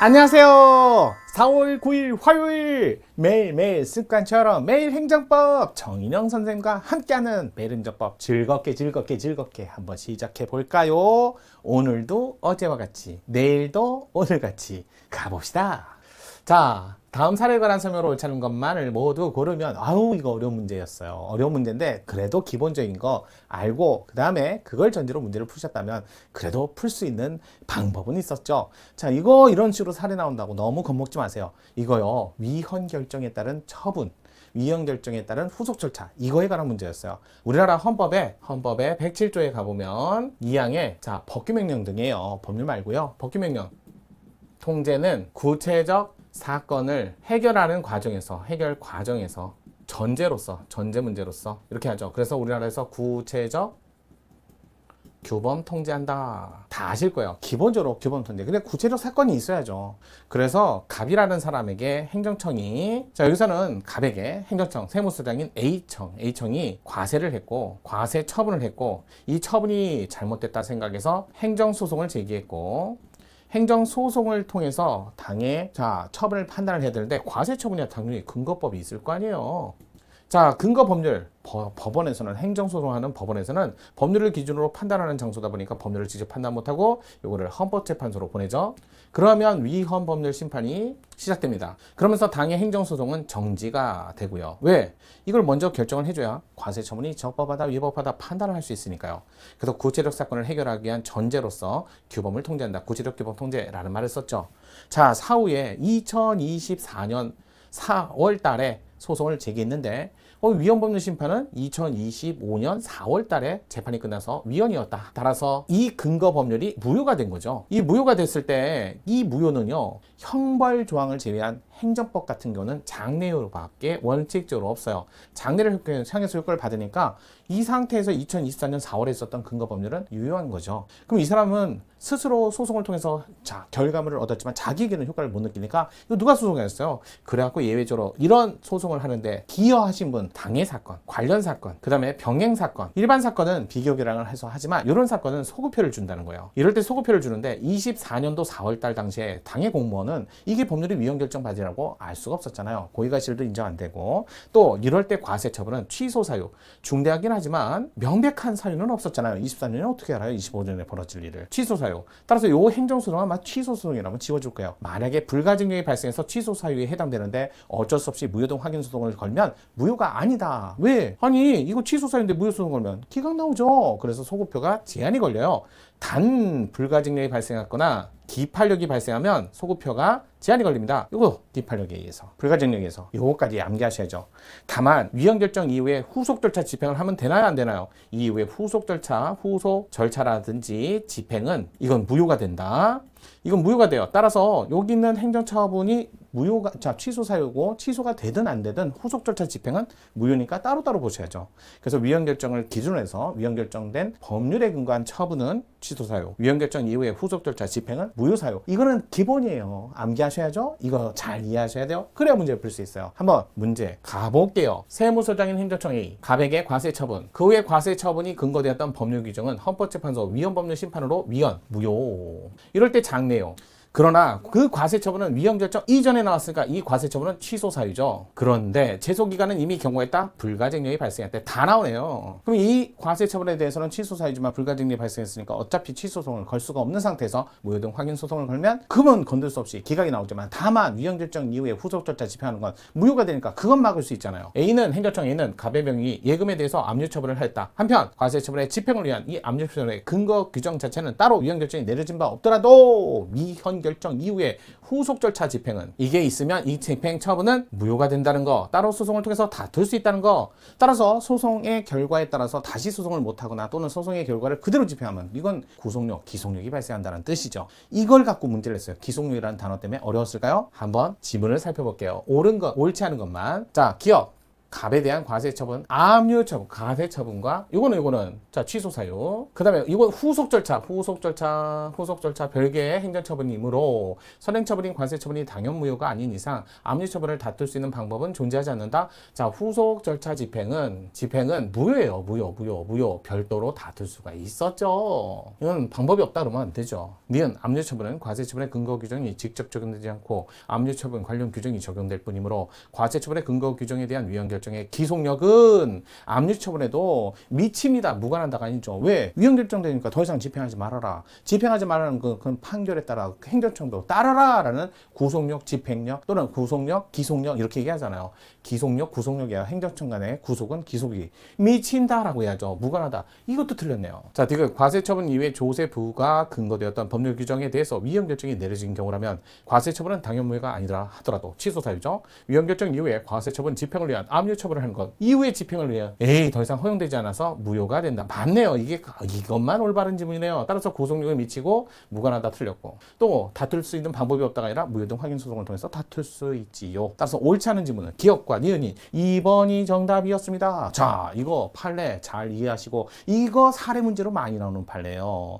안녕하세요. 4월 9일 화요일 매일매일 습관처럼 매일 행정법 정인영 선생님과 함께하는 매일 행정법 즐겁게 한번 시작해 볼까요? 오늘도 어제와 같이 내일도 오늘같이 가봅시다. 자, 다음 사례에 관한 설명으로 옳지 않은 것만을 모두 고르면 아우 이거 어려운 문제였어요. 어려운 문제인데 그래도 기본적인 거 알고 그 다음에 그걸 전제로 문제를 푸셨다면 그래도 풀 수 있는 방법은 있었죠. 자, 이거 이런 식으로 사례 나온다고 너무 겁먹지 마세요. 이거요, 위헌 결정에 따른 처분, 위헌 결정에 따른 후속 절차, 이거에 관한 문제였어요. 우리나라 헌법의 107조에 가보면 2항에 자, 법규명령 등이에요. 법률 말고요. 법규명령. 통제는 구체적 사건을 해결하는 과정에서, 전제 문제로서 이렇게 하죠. 그래서 우리나라에서 구체적 규범 통제한다. 다 아실 거예요. 기본적으로 규범 통제. 근데 구체적 사건이 있어야죠. 그래서 갑이라는 사람에게 행정청이, 자, 여기서는 갑에게 행정청, 세무서장인 A청이 과세를 했고, 과세 처분을 했고, 이 처분이 잘못됐다 생각해서 행정소송을 제기했고, 행정소송을 통해서 당의 처분을 판단을 해야 되는데 과세 처분이야 당연히 근거법이 있을 거 아니에요. 자, 근거 법률. 법원에서는, 행정소송하는 법원에서는 법률을 기준으로 판단하는 장소다 보니까 법률을 직접 판단 못하고 요거를 헌법재판소로 보내죠. 그러면 위헌 법률 심판이 시작됩니다. 그러면서 당의 행정소송은 정지가 되고요. 왜? 이걸 먼저 결정을 해줘야 과세 처분이 적법하다 위법하다 판단을 할 수 있으니까요. 그래서 구체적 사건을 해결하기 위한 전제로서 규범을 통제한다. 구체적 규범 통제라는 말을 썼죠. 자, 사후에 2024년 4월 달에 소송을 제기했는데 위헌법률 심판은 2025년 4월 달에 재판이 끝나서 위헌이었다. 따라서 이 근거 법률이 무효가 된 거죠. 이 무효가 됐을 때 이 무효는요, 형벌 조항을 제외한 행정법 같은 경우는 장래효밖에 원칙적으로 없어요. 장래를 향해서 효과를 받으니까 이 상태에서 2024년 4월에 있었던 근거 법률은 유효한 거죠. 그럼 이 사람은 스스로 소송을 통해서 결과물을 얻었지만 자기에게는 효과를 못 느끼니까 이거 누가 소송했어요? 그래갖고 예외적으로 이런 소송을 하는데 기여하신 분, 당해 사건, 관련 사건, 그 다음에 병행 사건, 일반 사건은 비교결항을 해서 하지만 이런 사건은 소급표를 준다는 거예요. 이럴 때 소급표를 주는데 24년도 4월달 당시에 당해 공무원은 이게 법률이 위헌 결정 받으라고 알 수가 없었잖아요. 고의가실도 인정 안 되고, 또 이럴 때 과세 처분은 취소 사유, 중대하긴 하지만 명백한 사유는 없었잖아요. 24년에 어떻게 알아요? 25년에 벌어질 일을. 취소 사유. 따라서 요 행정소송은 아마 취소 소송이라면 지워줄 거예요. 만약에 불가증력이 발생해서 취소 사유에 해당되는데 어쩔 수 없이 무효동 확인 소송을 걸면 무효가 아니다. 왜? 아니 이거 취소 사유인데 무효 소송 걸면 기각 나오죠. 그래서 소급표가 제한이 걸려요. 단 불가증력이 발생했거나 기판력이 발생하면 소급표가 제한이 걸립니다. 이거 기판력에 의해서, 불가증력에 의해서. 요거까지 암기하셔야죠. 다만 위헌 결정 이후에 후속 절차 집행을 하면 되나요, 안 되나요? 이후에 후속 절차라든지 집행은 이건 무효가 된다. 이건 무효가 돼요. 따라서 여기 있는 행정처분이 무효가, 취소 사유고 취소가 되든 안 되든 후속 절차 집행은 무효니까 따로따로 보셔야죠. 그래서 위헌 결정을 기준으로 해서 위헌 결정된 법률에 근거한 처분은 취소 사유, 위헌 결정 이후에 후속 절차 집행은 무효 사유. 이거는 기본이에요. 암기하셔야죠. 이거 잘 이해하셔야 돼요. 그래야 문제를 풀 수 있어요. 한번 문제 가볼게요. 세무서장인 행정청 A, 갑에게 과세 처분. 그 후에 과세 처분이 근거되었던 법률 규정은 헌법재판소 위헌 법률 심판으로 위헌, 무효. 이럴 때 장래요. 그러나 그 과세 처분은 위헌 결정 이전에 나왔으니까 이 과세 처분은 취소 사유죠. 그런데 제소 기간은 이미 경고했다. 불가증력이 발생했대. 다 나오네요. 그럼 이 과세 처분에 대해서는 취소 사유지만 불가증력이 발생했으니까 어차피 취소소송을 걸 수가 없는 상태에서 무효등 확인 소송을 걸면 그건 건들 수 없이 기각이 나오지만, 다만 위헌 결정 이후에 후속 절차 집행하는 건 무효가 되니까 그건 막을 수 있잖아요. 행정청 A는 갑의 명의 예금에 대해서 압류 처분을 했다. 한편 과세 처분의 집행을 위한 이 압류 처분의 근거 규정 자체는 따로 위헌 결정이 내려진 바 없더라도 위헌 결정 이후에 후속 절차 집행은 이게 있으면 이 집행 처분은 무효가 된다는 거, 따로 소송을 통해서 다툴 수 있다는 거. 따라서 소송의 결과에 따라서 다시 소송을 못하거나 또는 소송의 결과를 그대로 집행하면 이건 구속력, 기속력이 발생한다는 뜻이죠. 이걸 갖고 문제를 했어요. 기속력이라는 단어 때문에 어려웠을까요? 한번 지문을 살펴볼게요. 옳은 것, 옳지 않은 것만. 자, 기업 갑에 대한 과세처분, 압류처분, 과세처분과 요거는 자 취소 사유. 그다음에 이건 후속 절차 별개의 행정처분이므로 선행처분인 과세처분이 당연무효가 아닌 이상 압류처분을 다툴 수 있는 방법은 존재하지 않는다. 자 후속 절차 집행은 무효예요. 무효. 별도로 다툴 수가 있었죠. 이건 방법이 없다 그러면 안 되죠. 니은 압류처분은 과세처분의 근거 규정이 직접 적용되지 않고 압류처분 관련 규정이 적용될 뿐이므로 과세처분의 근거 규정에 대한 위헌 결정의 기속력은 압류처분에도 미칩니다. 무관한다가 아니죠. 왜? 위헌 결정되니까 더 이상 집행하지 말아라. 집행하지 말라는 그 판결에 따라 행정처분도 따라라 라는 구속력, 집행력 또는 구속력, 기속력 이렇게 얘기하잖아요. 기속력, 구속력이야. 행정처분 간의 구속은 기속이 미친다라고 해야죠. 무관하다. 이것도 틀렸네요. 자, 디귿 과세처분 이외에 조세부가 근거되었던 법률 규정에 대해서 위헌 결정이 내려진 경우라면 과세처분은 당연무효가 아니라 하더라도 취소 사유죠. 위헌 결정 이후에 과세처분 집행을 위한 압류처분을 하는 것 이후에 집행을 위한 더 이상 허용되지 않아서 무효가 된다. 맞네요. 이것만 올바른 지문이네요. 따라서 구속력을 미치고 무관하다 틀렸고 또 다툴 수 있는 방법이 없다가 아니라 무효 등 확인 소송을 통해서 다툴 수 있지요. 따라서 옳지 않은 지문은 기억과 니은이 2번이 정답이었습니다. 자, 이거 판례 잘 이해하시고 이거 사례 문제로 많이 나오는 판례예요.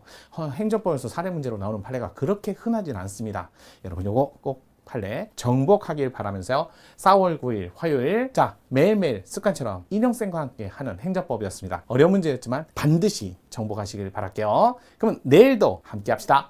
행정법에서 사례 문제로 나오는 판례가 그렇게 흔하진 않습니다. 여러분 이거 꼭 판례 정복하길 바라면서요. 4월 9일 화요일 자 매일매일 습관처럼 인형쌤과 함께 하는 행정법이었습니다. 어려운 문제였지만 반드시 정복하시길 바랄게요. 그러면 내일도 함께 합시다.